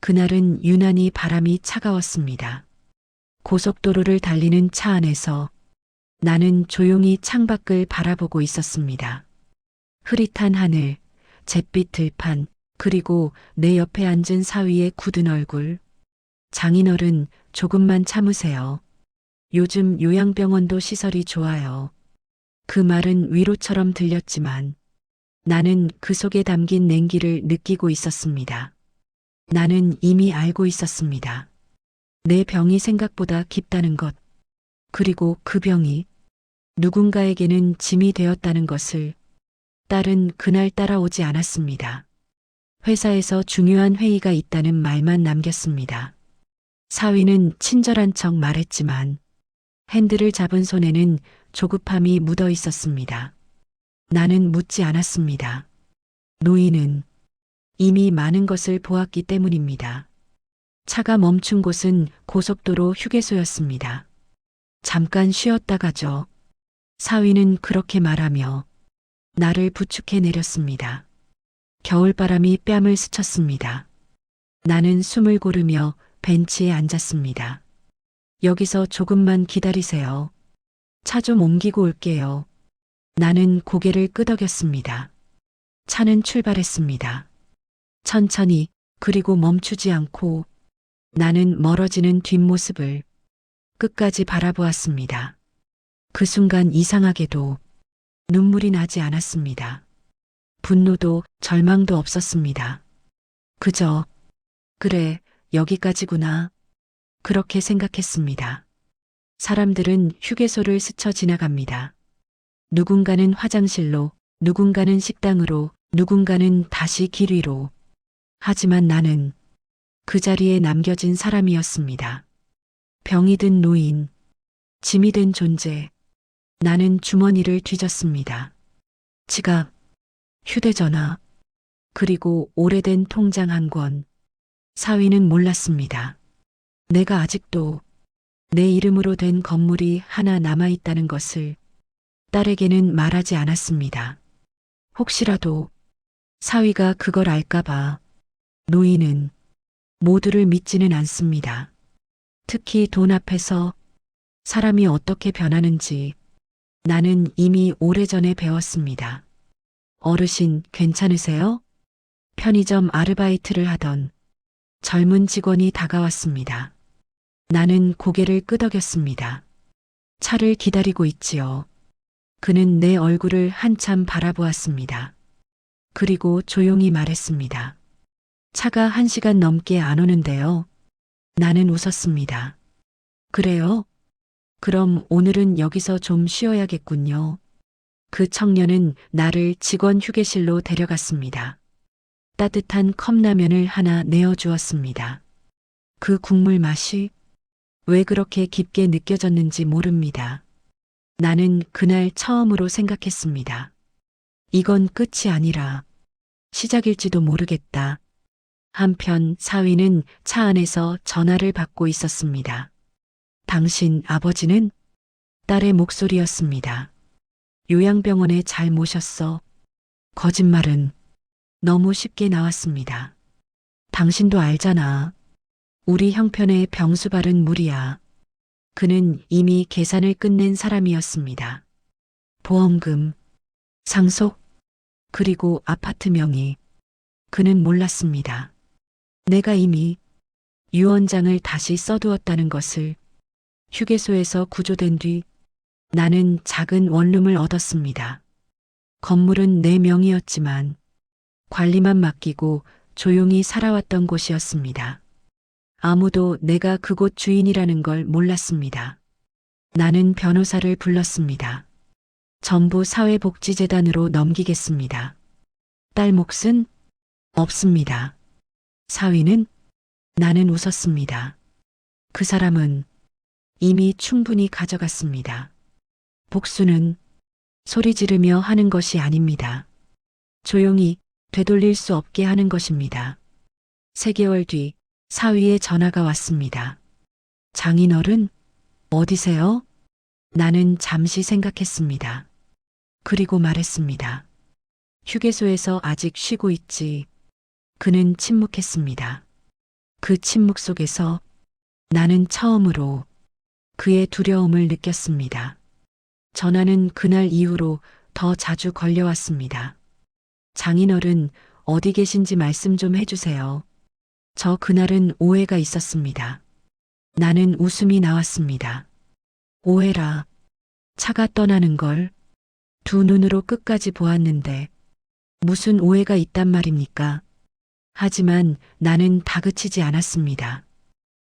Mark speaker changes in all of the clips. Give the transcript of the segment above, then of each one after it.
Speaker 1: 그날은 유난히 바람이 차가웠습니다. 고속도로를 달리는 차 안에서 나는 조용히 창밖을 바라보고 있었습니다. 흐릿한 하늘, 잿빛 들판, 그리고 내 옆에 앉은 사위의 굳은 얼굴. 장인어른, 조금만 참으세요. 요즘 요양병원도 시설이 좋아요. 그 말은 위로처럼 들렸지만 나는 그 속에 담긴 냉기를 느끼고 있었습니다. 나는 이미 알고 있었습니다. 내 병이 생각보다 깊다는 것, 그리고 그 병이 누군가에게는 짐이 되었다는 것을. 딸은 그날 따라오지 않았습니다. 회사에서 중요한 회의가 있다는 말만 남겼습니다. 사위는 친절한 척 말했지만 핸들을 잡은 손에는 조급함이 묻어 있었습니다. 나는 묻지 않았습니다. 노인은 이미 많은 것을 보았기 때문입니다. 차가 멈춘 곳은 고속도로 휴게소였습니다. 잠깐 쉬었다 가죠. 사위는 그렇게 말하며 나를 부축해 내렸습니다. 겨울바람이 뺨을 스쳤습니다. 나는 숨을 고르며 벤치에 앉았습니다. 여기서 조금만 기다리세요. 차 좀 옮기고 올게요. 나는 고개를 끄덕였습니다. 차는 출발했습니다. 천천히, 그리고 멈추지 않고. 나는 멀어지는 뒷모습을 끝까지 바라보았습니다. 그 순간 이상하게도 눈물이 나지 않았습니다. 분노도 절망도 없었습니다. 그저, 그래, 여기까지구나. 그렇게 생각했습니다. 사람들은 휴게소를 스쳐 지나갑니다. 누군가는 화장실로, 누군가는 식당으로, 누군가는 다시 길 위로. 하지만 나는 그 자리에 남겨진 사람이었습니다. 병이 든 노인, 짐이 된 존재. 나는 주머니를 뒤졌습니다. 지갑, 휴대전화, 그리고 오래된 통장 한 권. 사위는 몰랐습니다. 내가 아직도 내 이름으로 된 건물이 하나 남아있다는 것을. 딸에게는 말하지 않았습니다. 혹시라도 사위가 그걸 알까봐. 노인은 모두를 믿지는 않습니다. 특히 돈 앞에서 사람이 어떻게 변하는지 나는 이미 오래전에 배웠습니다. 어르신, 괜찮으세요? 편의점 아르바이트를 하던 젊은 직원이 다가왔습니다. 나는 고개를 끄덕였습니다. 차를 기다리고 있지요. 그는 내 얼굴을 한참 바라보았습니다. 그리고 조용히 말했습니다. 차가 1시간 넘게 안 오는데요. 나는 웃었습니다. 그래요? 그럼 오늘은 여기서 좀 쉬어야겠군요. 그 청년은 나를 직원 휴게실로 데려갔습니다. 따뜻한 컵라면을 하나 내어주었습니다. 그 국물 맛이 왜 그렇게 깊게 느껴졌는지 모릅니다. 나는 그날 처음으로 생각했습니다. 이건 끝이 아니라 시작일지도 모르겠다. 한편 사위는 차 안에서 전화를 받고 있었습니다. 당신 아버지는? 딸의 목소리였습니다. 요양병원에 잘 모셨어. 거짓말은 너무 쉽게 나왔습니다. 당신도 알잖아. 우리 형편에 병수 바른 무리야. 그는 이미 계산을 끝낸 사람이었습니다. 보험금, 상속, 그리고 아파트 명의. 그는 몰랐습니다. 내가 이미 유언장을 다시 써두었다는 것을. 휴게소에서 구조된 뒤 나는 작은 원룸을 얻었습니다. 건물은 내 명의였지만 관리만 맡기고 조용히 살아왔던 곳이었습니다. 아무도 내가 그곳 주인이라는 걸 몰랐습니다. 나는 변호사를 불렀습니다. 전부 사회복지재단으로 넘기겠습니다. 딸 몫은? 없습니다. 사위는? 나는 웃었습니다. 그 사람은 이미 충분히 가져갔습니다. 복수는 소리 지르며 하는 것이 아닙니다. 조용히 되돌릴 수 없게 하는 것입니다. 3개월 뒤 사위의 전화가 왔습니다. 장인어른, 어디세요? 나는 잠시 생각했습니다. 그리고 말했습니다. 휴게소에서 아직 쉬고 있지. 그는 침묵했습니다. 그 침묵 속에서 나는 처음으로 그의 두려움을 느꼈습니다. 전화는 그날 이후로 더 자주 걸려왔습니다. 장인어른, 어디 계신지 말씀 좀 해주세요. 저 그날은 오해가 있었습니다. 나는 웃음이 나왔습니다. 오해라. 차가 떠나는 걸 두 눈으로 끝까지 보았는데 무슨 오해가 있단 말입니까? 하지만 나는 다그치지 않았습니다.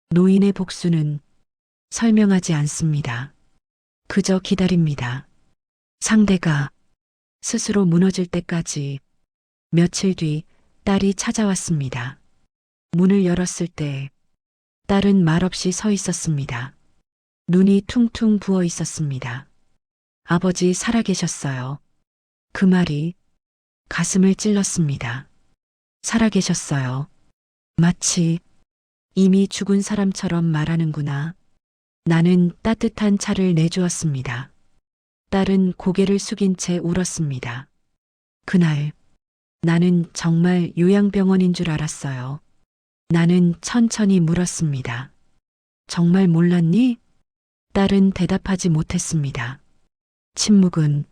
Speaker 1: 노인의 복수는 설명하지 않습니다. 그저 기다립니다. 상대가 스스로 무너질 때까지. 며칠 뒤 딸이 찾아왔습니다. 문을 열었을 때 딸은 말없이 서 있었습니다. 눈이 퉁퉁 부어 있었습니다. 아버지 살아계셨어요. 그 말이 가슴을 찔렀습니다. 살아계셨어요. 마치 이미 죽은 사람처럼 말하는구나. 나는 따뜻한 차를 내주었습니다. 딸은 고개를 숙인 채 울었습니다. 그날 나는 정말 요양병원인 줄 알았어요. 나는 천천히 물었습니다. 정말 몰랐니? 딸은 대답하지 못했습니다. 침묵은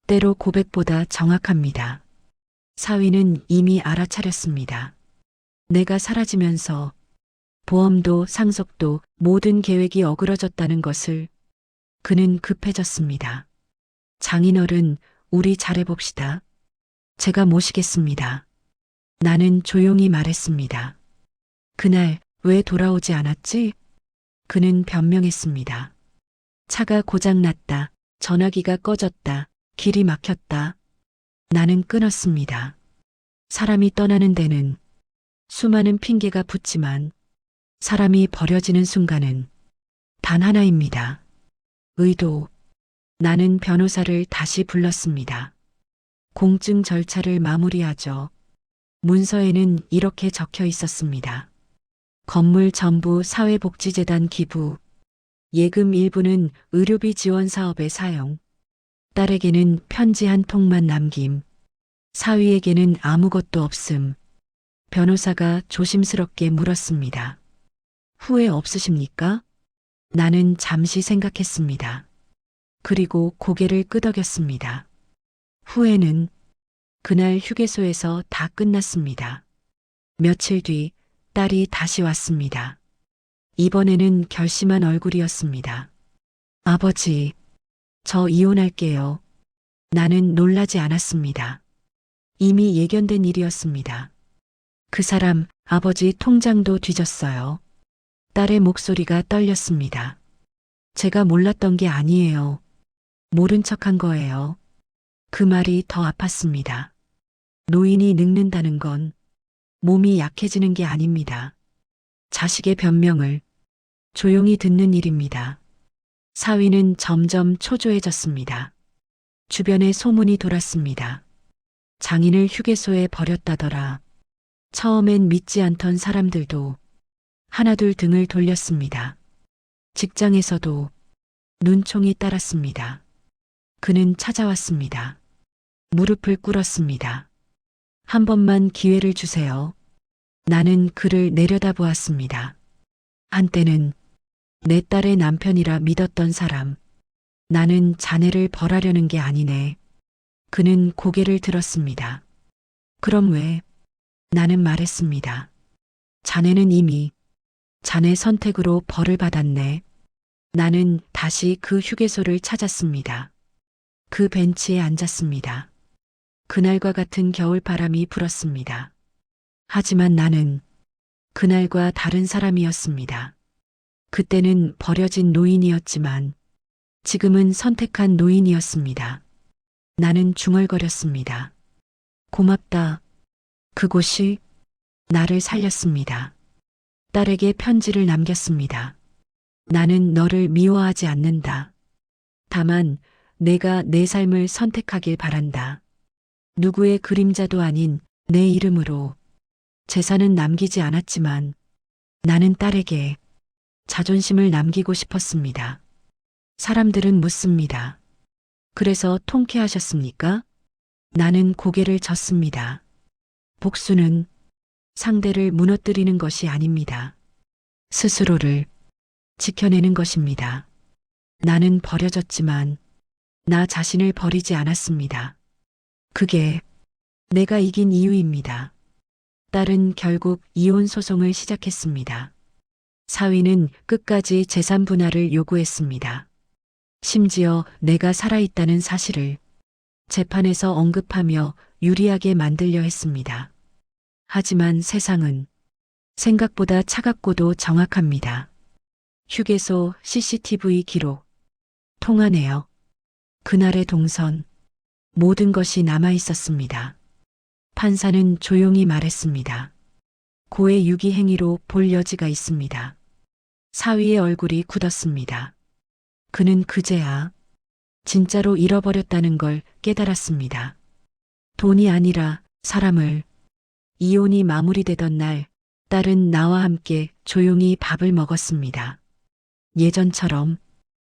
Speaker 1: 때로 고백보다 정확합니다. 사위는 이미 알아차렸습니다. 내가 사라지면서 보험도 상속도 모든 계획이 어그러졌다는 것을. 그는 급해졌습니다. 장인어른, 우리 잘해봅시다. 제가 모시겠습니다. 나는 조용히 말했습니다. 그날 왜 돌아오지 않았지? 그는 변명했습니다. 차가 고장났다. 전화기가 꺼졌다. 길이 막혔다. 나는 끊었습니다. 사람이 떠나는 데는 수많은 핑계가 붙지만 사람이 버려지는 순간은 단 하나입니다. 의도. 나는 변호사를 다시 불렀습니다. 공증 절차를 마무리하죠. 문서에는 이렇게 적혀 있었습니다. 건물 전부 사회복지재단 기부, 예금 일부는 의료비 지원 사업에 사용, 딸에게는 편지 한 통만 남김, 사위에게는 아무것도 없음. 변호사가 조심스럽게 물었습니다. 후회 없으십니까? 나는 잠시 생각했습니다. 그리고 고개를 끄덕였습니다. 후회는 그날 휴게소에서 다 끝났습니다. 며칠 뒤 딸이 다시 왔습니다. 이번에는 결심한 얼굴이었습니다. 아버지, 저 이혼할게요. 나는 놀라지 않았습니다. 이미 예견된 일이었습니다. 그 사람 아버지 통장도 뒤졌어요. 딸의 목소리가 떨렸습니다. 제가 몰랐던 게 아니에요. 모른 척한 거예요. 그 말이 더 아팠습니다. 노인이 늙는다는 건 몸이 약해지는 게 아닙니다. 자식의 변명을 조용히 듣는 일입니다. 사위는 점점 초조해졌습니다. 주변에 소문이 돌았습니다. 장인을 휴게소에 버렸다더라. 처음엔 믿지 않던 사람들도 하나둘 등을 돌렸습니다. 직장에서도 눈총이 따랐습니다. 그는 찾아왔습니다. 무릎을 꿇었습니다. 한 번만 기회를 주세요. 나는 그를 내려다보았습니다. 한때는 내 딸의 남편이라 믿었던 사람. 나는 자네를 벌하려는 게 아니네. 그는 고개를 들었습니다. 그럼 왜? 나는 말했습니다. 자네는 이미 자네 선택으로 벌을 받았네. 나는 다시 그 휴게소를 찾았습니다. 그 벤치에 앉았습니다. 그날과 같은 겨울바람이 불었습니다. 하지만 나는 그날과 다른 사람이었습니다. 그때는 버려진 노인이었지만 지금은 선택한 노인이었습니다. 나는 중얼거렸습니다. 고맙다. 그곳이 나를 살렸습니다. 딸에게 편지를 남겼습니다. 나는 너를 미워하지 않는다. 다만 내가 내 삶을 선택하길 바란다. 누구의 그림자도 아닌 내 이름으로. 재산은 남기지 않았지만 나는 딸에게 자존심을 남기고 싶었습니다. 사람들은 묻습니다. 그래서 통쾌하셨습니까? 나는 고개를 젓습니다. 복수는 상대를 무너뜨리는 것이 아닙니다. 스스로를 지켜내는 것입니다. 나는 버려졌지만 나 자신을 버리지 않았습니다. 그게 내가 이긴 이유입니다. 딸은 결국 이혼 소송을 시작했습니다. 사위는 끝까지 재산 분할을 요구했습니다. 심지어 내가 살아있다는 사실을 재판에서 언급하며 유리하게 만들려 했습니다. 하지만 세상은 생각보다 차갑고도 정확합니다. 휴게소 CCTV 기록, 통화 내역, 그날의 동선, 모든 것이 남아 있었습니다. 판사는 조용히 말했습니다. 고의 유기 행위로 볼 여지가 있습니다. 사위의 얼굴이 굳었습니다. 그는 그제야 진짜로 잃어버렸다는 걸 깨달았습니다. 돈이 아니라 사람을. 이혼이 마무리되던 날, 딸은 나와 함께 조용히 밥을 먹었습니다. 예전처럼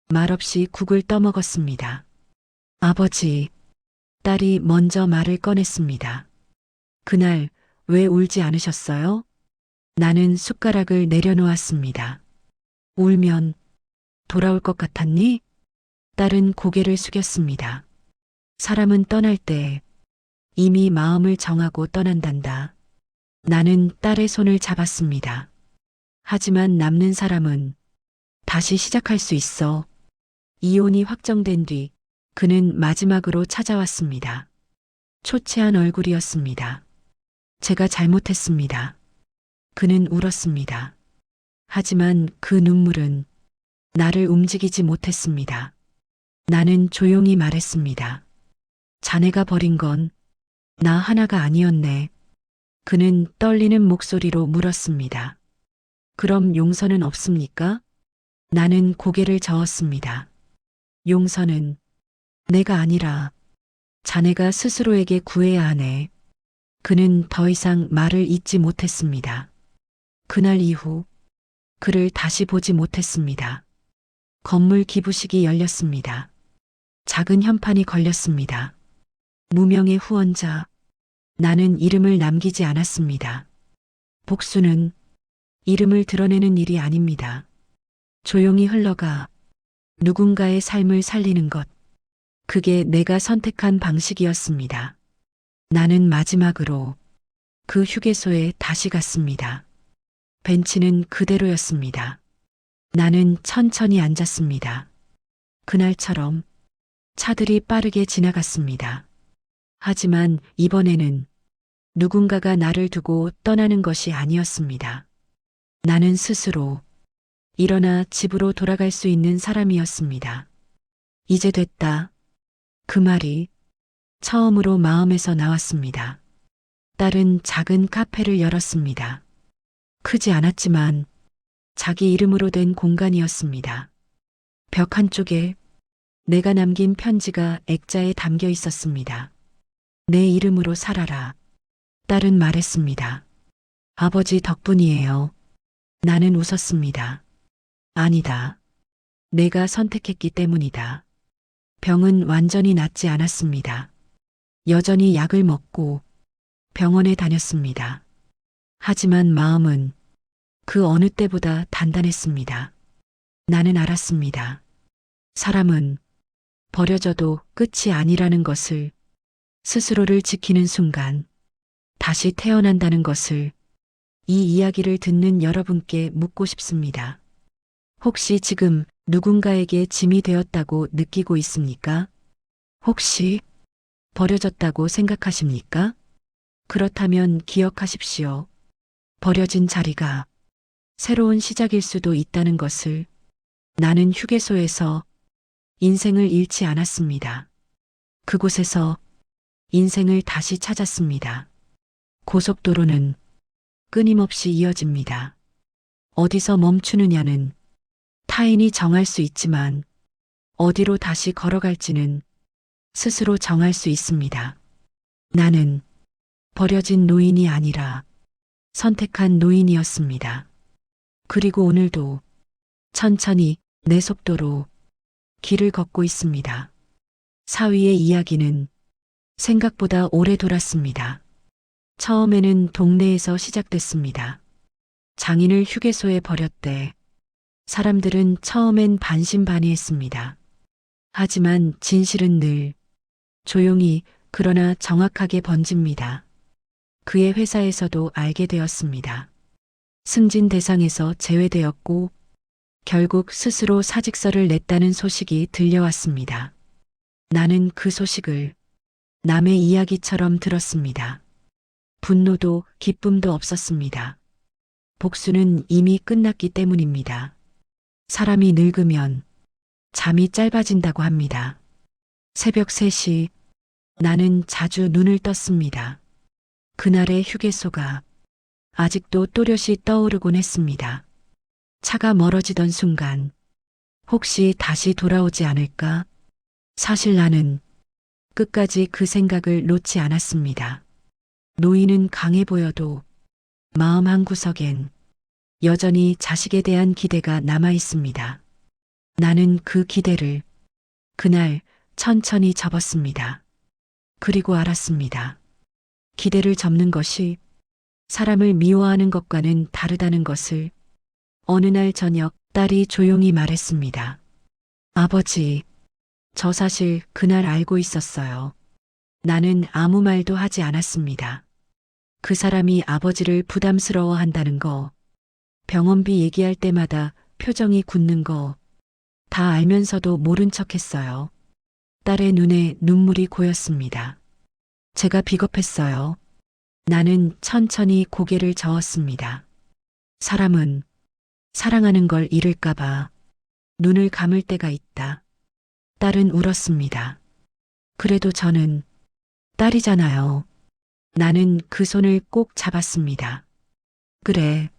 Speaker 1: 말없이 국을 떠먹었습니다. 아버지, 딸이 먼저 말을 꺼냈습니다. 그날 왜 울지 않으셨어요? 나는 숟가락을 내려놓았습니다. 울면 돌아올 것 같았니? 딸은 고개를 숙였습니다. 사람은 떠날 때 이미 마음을 정하고 떠난단다. 나는 딸의 손을 잡았습니다. 하지만 남는 사람은 다시 시작할 수 있어. 이혼이 확정된 뒤 그는 마지막으로 찾아왔습니다. 초췌한 얼굴이었습니다. 제가 잘못했습니다. 그는 울었습니다. 하지만 그 눈물은 나를 움직이지 못했습니다. 나는 조용히 말했습니다. 자네가 버린 건 나 하나가 아니었네. 그는 떨리는 목소리로 물었습니다. 그럼 용서는 없습니까? 나는 고개를 저었습니다. 용서는 내가 아니라 자네가 스스로에게 구해야 하네. 그는 더 이상 말을 잇지 못했습니다. 그날 이후 그를 다시 보지 못했습니다. 건물 기부식이 열렸습니다. 작은 현판이 걸렸습니다. 무명의 후원자. 나는 이름을 남기지 않았습니다. 복수는 이름을 드러내는 일이 아닙니다. 조용히 흘러가 누군가의 삶을 살리는 것. 그게 내가 선택한 방식이었습니다. 나는 마지막으로 그 휴게소에 다시 갔습니다. 벤치는 그대로였습니다. 나는 천천히 앉았습니다. 그날처럼 차들이 빠르게 지나갔습니다. 하지만 이번에는 누군가가 나를 두고 떠나는 것이 아니었습니다. 나는 스스로 일어나 집으로 돌아갈 수 있는 사람이었습니다. 이제 됐다. 그 말이 처음으로 마음에서 나왔습니다. 딸은 작은 카페를 열었습니다. 크지 않았지만 자기 이름으로 된 공간이었습니다. 벽 한쪽에 내가 남긴 편지가 액자에 담겨 있었습니다. 내 이름으로 살아라. 딸은 말했습니다. 아버지 덕분이에요. 나는 웃었습니다. 아니다. 내가 선택했기 때문이다. 병은 완전히 낫지 않았습니다. 여전히 약을 먹고 병원에 다녔습니다. 하지만 마음은 그 어느 때보다 단단했습니다. 나는 알았습니다. 사람은 버려져도 끝이 아니라는 것을, 스스로를 지키는 순간 다시 태어난다는 것을 이 이야기를 듣는 여러분께 묻고 싶습니다. 혹시 지금 누군가에게 짐이 되었다고 느끼고 있습니까? 혹시 버려졌다고 생각하십니까? 그렇다면 기억하십시오. 버려진 자리가 새로운 시작일 수도 있다는 것을. 나는 휴게소에서 인생을 잃지 않았습니다. 그곳에서 인생을 다시 찾았습니다. 고속도로는 끊임없이 이어집니다. 어디서 멈추느냐는 타인이 정할 수 있지만 어디로 다시 걸어갈지는 스스로 정할 수 있습니다. 나는 버려진 노인이 아니라 선택한 노인이었습니다. 그리고 오늘도 천천히 내 속도로 길을 걷고 있습니다. 사위의 이야기는 생각보다 오래 돌았습니다. 처음에는 동네에서 시작됐습니다. 장인을 휴게소에 버렸대. 사람들은 처음엔 반신반의했습니다. 하지만 진실은 늘 조용히 그러나 정확하게 번집니다. 그의 회사에서도 알게 되었습니다. 승진 대상에서 제외되었고 결국 스스로 사직서를 냈다는 소식이 들려왔습니다. 나는 그 소식을 남의 이야기처럼 들었습니다. 분노도 기쁨도 없었습니다. 복수는 이미 끝났기 때문입니다. 사람이 늙으면 잠이 짧아진다고 합니다. 새벽 3시 나는 자주 눈을 떴습니다. 그날의 휴게소가 아직도 또렷이 떠오르곤 했습니다. 차가 멀어지던 순간 혹시 다시 돌아오지 않을까? 사실 나는 끝까지 그 생각을 놓지 않았습니다. 노인은 강해 보여도 마음 한구석엔 여전히 자식에 대한 기대가 남아 있습니다. 나는 그 기대를 그날 천천히 접었습니다. 그리고 알았습니다. 기대를 접는 것이 사람을 미워하는 것과는 다르다는 것을. 어느 날 저녁 딸이 조용히 말했습니다. 아버지, 저 사실 그날 알고 있었어요. 나는 아무 말도 하지 않았습니다. 그 사람이 아버지를 부담스러워 한다는 거, 병원비 얘기할 때마다 표정이 굳는 거, 다 알면서도 모른 척 했어요. 딸의 눈에 눈물이 고였습니다. 제가 비겁했어요. 나는 천천히 고개를 저었습니다. 사람은 사랑하는 걸 잃을까봐 눈을 감을 때가 있다. 딸은 울었습니다. 그래도 저는 딸이잖아요. 나는 그 손을 꼭 잡았습니다. 그래.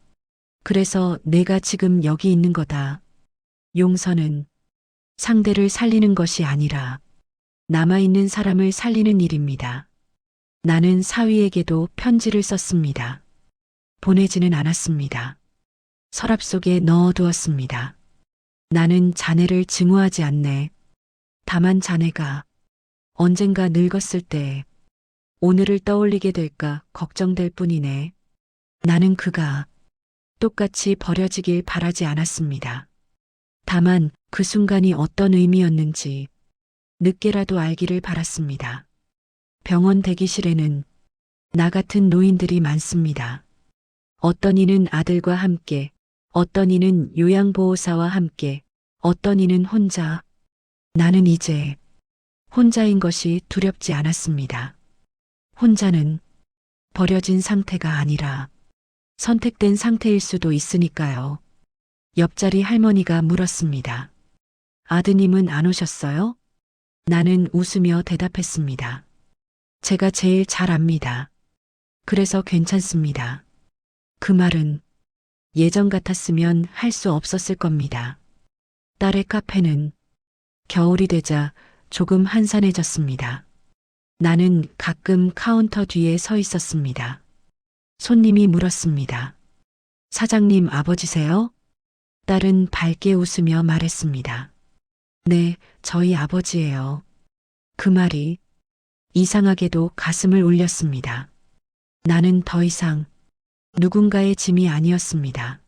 Speaker 1: 그래서 내가 지금 여기 있는 거다. 용서는 상대를 살리는 것이 아니라 남아있는 사람을 살리는 일입니다. 나는 사위에게도 편지를 썼습니다. 보내지는 않았습니다. 서랍 속에 넣어두었습니다. 나는 자네를 증오하지 않네. 다만 자네가 언젠가 늙었을 때 오늘을 떠올리게 될까 걱정될 뿐이네. 나는 그가 똑같이 버려지길 바라지 않았습니다. 다만 그 순간이 어떤 의미였는지 늦게라도 알기를 바랐습니다. 병원 대기실에는 나 같은 노인들이 많습니다. 어떤 이는 아들과 함께, 어떤 이는 요양보호사와 함께, 어떤 이는 혼자. 나는 이제 혼자인 것이 두렵지 않았습니다. 혼자는 버려진 상태가 아니라 선택된 상태일 수도 있으니까요. 옆자리 할머니가 물었습니다. 아드님은 안 오셨어요? 나는 웃으며 대답했습니다. 제가 제일 잘 압니다. 그래서 괜찮습니다. 그 말은 예전 같았으면 할 수 없었을 겁니다. 딸의 카페는 겨울이 되자 조금 한산해졌습니다. 나는 가끔 카운터 뒤에 서 있었습니다. 손님이 물었습니다. 사장님 아버지세요? 딸은 밝게 웃으며 말했습니다. 네, 저희 아버지예요. 그 말이 이상하게도 가슴을 울렸습니다. 나는 더 이상 누군가의 짐이 아니었습니다.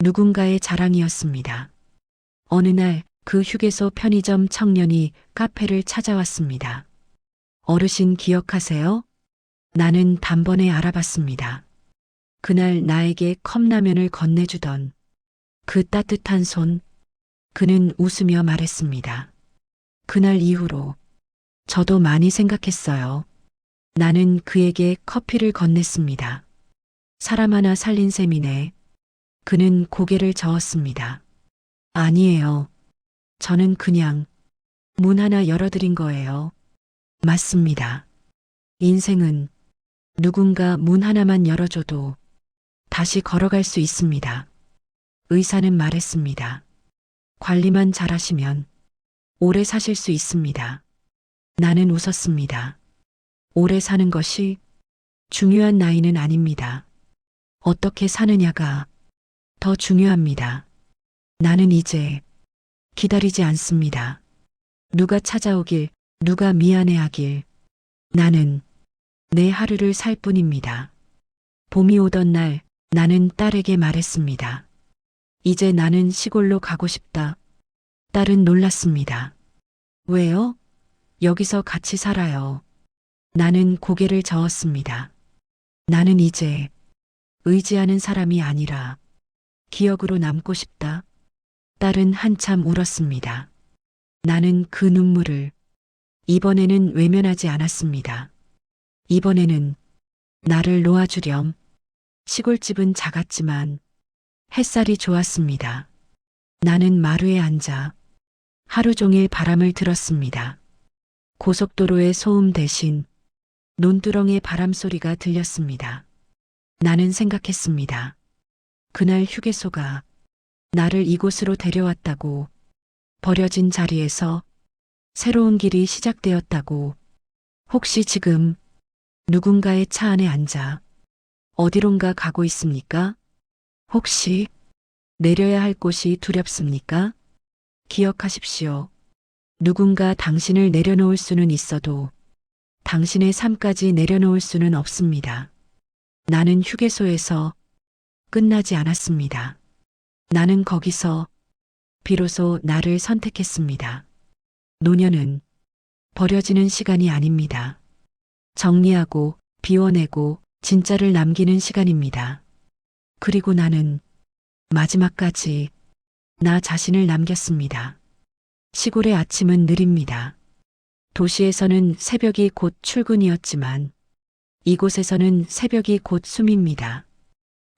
Speaker 1: 누군가의 자랑이었습니다. 어느 날 그 휴게소 편의점 청년이 카페를 찾아왔습니다. 어르신 기억하세요? 나는 단번에 알아봤습니다. 그날 나에게 컵라면을 건네주던 그 따뜻한 손, 그는 웃으며 말했습니다. 그날 이후로 저도 많이 생각했어요. 나는 그에게 커피를 건넸습니다. 사람 하나 살린 셈이네. 그는 고개를 저었습니다. 아니에요. 저는 그냥 문 하나 열어드린 거예요. 맞습니다. 인생은 누군가 문 하나만 열어줘도 다시 걸어갈 수 있습니다. 의사는 말했습니다. 관리만 잘하시면 오래 사실 수 있습니다. 나는 웃었습니다. 오래 사는 것이 중요한 나이는 아닙니다. 어떻게 사느냐가 더 중요합니다. 나는 이제 기다리지 않습니다. 누가 찾아오길, 누가 미안해하길. 나는 내 하루를 살 뿐입니다. 봄이 오던 날 나는 딸에게 말했습니다. 이제 나는 시골로 가고 싶다. 딸은 놀랐습니다. 왜요? 여기서 같이 살아요. 나는 고개를 저었습니다. 나는 이제 의지하는 사람이 아니라 기억으로 남고 싶다. 딸은 한참 울었습니다. 나는 그 눈물을 이번에는 외면하지 않았습니다. 이번에는 나를 놓아주렴. 시골집은 작았지만 햇살이 좋았습니다. 나는 마루에 앉아 하루 종일 바람을 들었습니다. 고속도로의 소음 대신 논두렁의 바람소리가 들렸습니다. 나는 생각했습니다. 그날 휴게소가 나를 이곳으로 데려왔다고, 버려진 자리에서 새로운 길이 시작되었다고. 혹시 지금 누군가의 차 안에 앉아 어디론가 가고 있습니까? 혹시 내려야 할 곳이 두렵습니까? 기억하십시오. 누군가 당신을 내려놓을 수는 있어도 당신의 삶까지 내려놓을 수는 없습니다. 나는 휴게소에서 끝나지 않았습니다. 나는 거기서 비로소 나를 선택했습니다. 노년은 버려지는 시간이 아닙니다. 정리하고 비워내고 진짜를 남기는 시간입니다. 그리고 나는 마지막까지 나 자신을 남겼습니다. 시골의 아침은 느립니다. 도시에서는 새벽이 곧 출근이었지만 이곳에서는 새벽이 곧 숨입니다.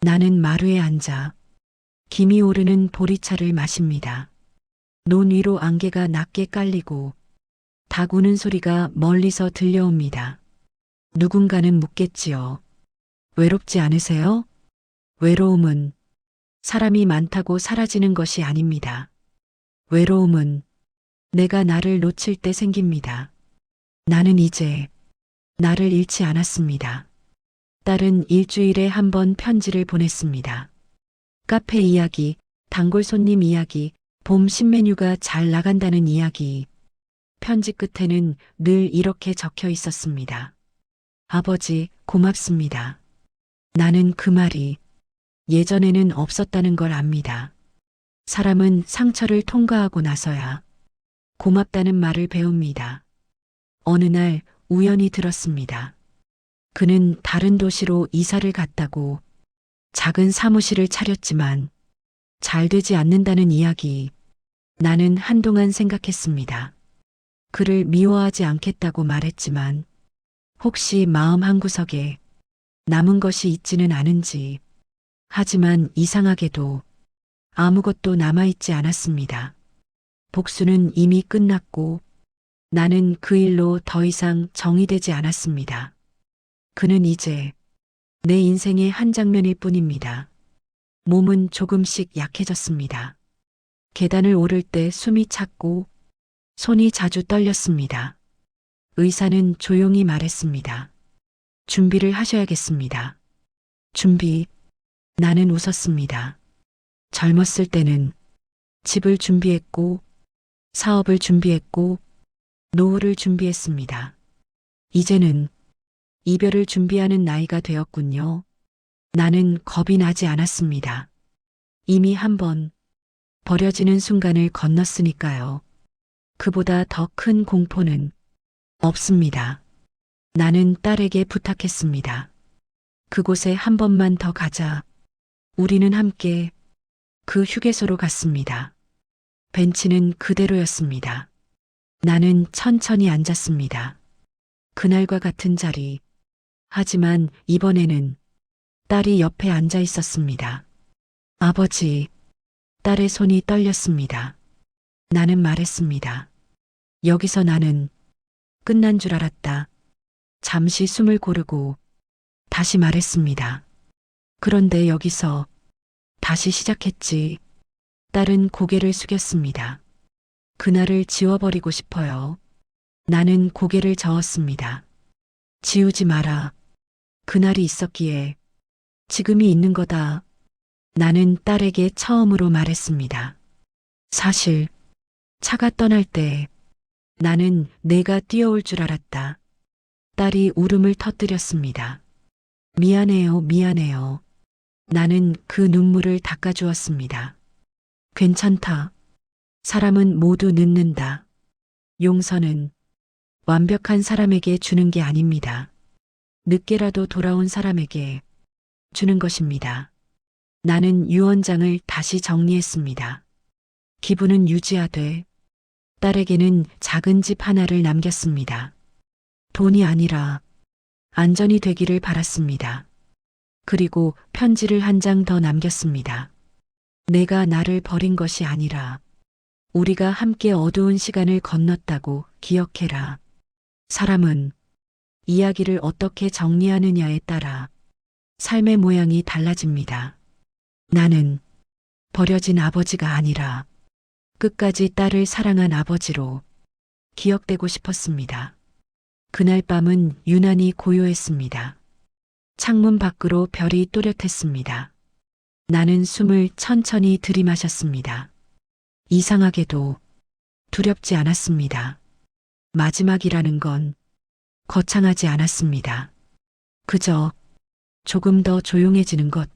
Speaker 1: 나는 마루에 앉아 김이 오르는 보리차를 마십니다. 논 위로 안개가 낮게 깔리고 닭 우는 소리가 멀리서 들려옵니다. 누군가는 묻겠지요. 외롭지 않으세요? 외로움은 사람이 많다고 사라지는 것이 아닙니다. 외로움은 내가 나를 놓칠 때 생깁니다. 나는 이제 나를 잃지 않았습니다. 딸은 일주일에 한 번 편지를 보냈습니다. 카페 이야기, 단골 손님 이야기, 봄 신메뉴가 잘 나간다는 이야기. 편지 끝에는 늘 이렇게 적혀 있었습니다. 아버지, 고맙습니다. 나는 그 말이 예전에는 없었다는 걸 압니다. 사람은 상처를 통과하고 나서야 고맙다는 말을 배웁니다. 어느 날 우연히 들었습니다. 그는 다른 도시로 이사를 갔다고, 작은 사무실을 차렸지만 잘 되지 않는다는 이야기. 나는 한동안 생각했습니다. 그를 미워하지 않겠다고 말했지만 혹시 마음 한구석에 남은 것이 있지는 않은지. 하지만 이상하게도 아무것도 남아있지 않았습니다. 복수는 이미 끝났고 나는 그 일로 더 이상 정의되지 않았습니다. 그는 이제 내 인생의 한 장면일 뿐입니다. 몸은 조금씩 약해졌습니다. 계단을 오를 때 숨이 찼고 손이 자주 떨렸습니다. 의사는 조용히 말했습니다. 준비를 하셔야겠습니다. 준비. 나는 웃었습니다. 젊었을 때는 집을 준비했고 사업을 준비했고 노후를 준비했습니다. 이제는 이별을 준비하는 나이가 되었군요. 나는 겁이 나지 않았습니다. 이미 한 번 버려지는 순간을 건넜으니까요. 그보다 더 큰 공포는 없습니다. 나는 딸에게 부탁했습니다. 그곳에 한 번만 더 가자. 우리는 함께 그 휴게소로 갔습니다. 벤치는 그대로였습니다. 나는 천천히 앉았습니다. 그날과 같은 자리. 하지만 이번에는 딸이 옆에 앉아 있었습니다. 아버지, 딸의 손이 떨렸습니다. 나는 말했습니다. 여기서 나는 끝난 줄 알았다. 잠시 숨을 고르고 다시 말했습니다. 그런데 여기서 다시 시작했지. 딸은 고개를 숙였습니다. 그날을 지워버리고 싶어요. 나는 고개를 저었습니다. 지우지 마라. 그날이 있었기에 지금이 있는 거다. 나는 딸에게 처음으로 말했습니다. 사실 차가 떠날 때 나는 내가 뛰어올 줄 알았다. 딸이 울음을 터뜨렸습니다. 미안해요, 미안해요. 나는 그 눈물을 닦아주었습니다. 괜찮다. 사람은 모두 늦는다. 용서는 완벽한 사람에게 주는 게 아닙니다. 늦게라도 돌아온 사람에게 주는 것입니다. 나는 유언장을 다시 정리했습니다. 기분은 유지하되 딸에게는 작은 집 하나를 남겼습니다. 돈이 아니라 안전이 되기를 바랐습니다. 그리고 편지를 한 장 더 남겼습니다. 내가 나를 버린 것이 아니라 우리가 함께 어두운 시간을 건넜다고 기억해라. 사람은 이야기를 어떻게 정리하느냐에 따라 삶의 모양이 달라집니다. 나는 버려진 아버지가 아니라 끝까지 딸을 사랑한 아버지로 기억되고 싶었습니다. 그날 밤은 유난히 고요했습니다. 창문 밖으로 별이 또렷했습니다. 나는 숨을 천천히 들이마셨습니다. 이상하게도 두렵지 않았습니다. 마지막이라는 건 거창하지 않았습니다. 그저 조금 더 조용해지는 것,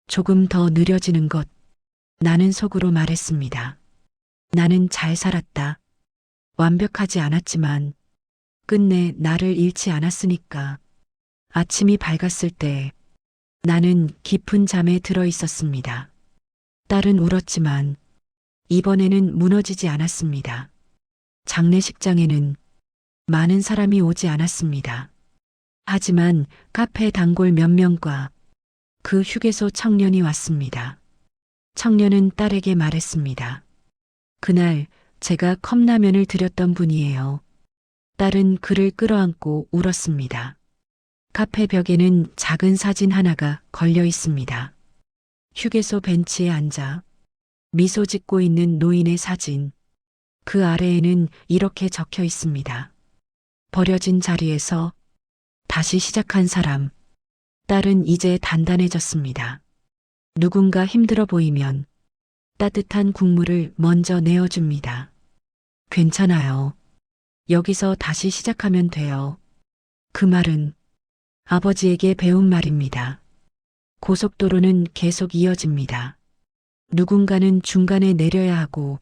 Speaker 1: 조금 더 느려지는 것, 나는 속으로 말했습니다. 나는 잘 살았다. 완벽하지 않았지만 끝내 나를 잃지 않았으니까. 아침이 밝았을 때 나는 깊은 잠에 들어 있었습니다. 딸은 울었지만 이번에는 무너지지 않았습니다. 장례식장에는 많은 사람이 오지 않았습니다. 하지만 카페 단골 몇 명과 그 휴게소 청년이 왔습니다. 청년은 딸에게 말했습니다. 그날 제가 컵라면을 드렸던 분이에요. 딸은 그를 끌어안고 울었습니다. 카페 벽에는 작은 사진 하나가 걸려 있습니다. 휴게소 벤치에 앉아 미소 짓고 있는 노인의 사진. 그 아래에는 이렇게 적혀 있습니다. 버려진 자리에서 다시 시작한 사람. 딸은 이제 단단해졌습니다. 누군가 힘들어 보이면 따뜻한 국물을 먼저 내어줍니다. 괜찮아요. 여기서 다시 시작하면 돼요. 그 말은 아버지에게 배운 말입니다. 고속도로는 계속 이어집니다. 누군가는 중간에 내려야 하고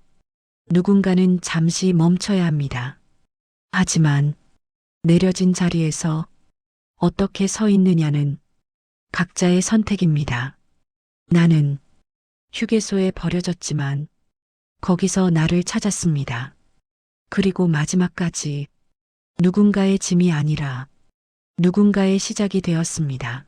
Speaker 1: 누군가는 잠시 멈춰야 합니다. 하지만 내려진 자리에서 어떻게 서 있느냐는 각자의 선택입니다. 나는 휴게소에 버려졌지만 거기서 나를 찾았습니다. 그리고 마지막까지 누군가의 짐이 아니라 누군가의 시작이 되었습니다.